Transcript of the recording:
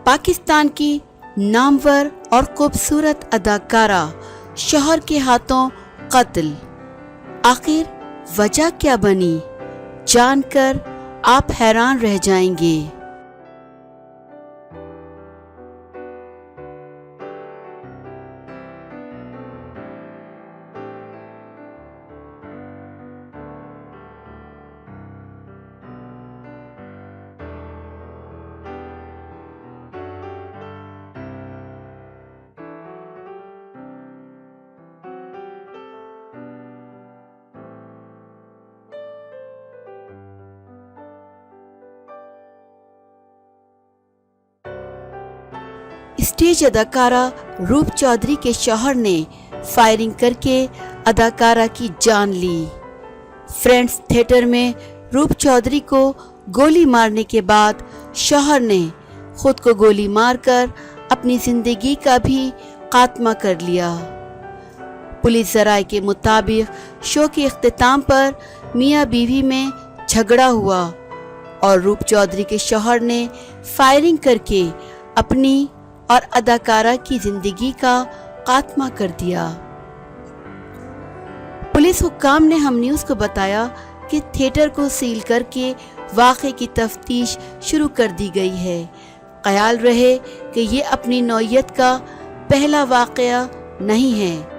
پاکستان کی نامور اور خوبصورت اداکارہ شوہر کے ہاتھوں قتل، آخر وجہ کیا بنی؟ جان کر آپ حیران رہ جائیں گے۔ اسٹیج اداکارہ روپ چودھری کے شوہر نے فائرنگ کر کے اداکارہ کی جان لی۔ فرینڈز تھیٹر میں روپ چودھری کو گولی مارنے کے بعد شوہر نے خود کو گولی مار کر اپنی زندگی کا بھی خاتمہ کر لیا۔ پولیس ذرائع کے مطابق شو کے اختتام پر میاں بیوی میں جھگڑا ہوا اور روپ چودھری کے شوہر نے فائرنگ کر کے اپنی اور اداکارہ کی زندگی کا خاتمہ کر دیا۔ پولیس حکام نے ہم نیوز کو بتایا کہ تھیٹر کو سیل کر کے واقعے کی تفتیش شروع کر دی گئی ہے۔ خیال رہے کہ یہ اپنی نوعیت کا پہلا واقعہ نہیں ہے۔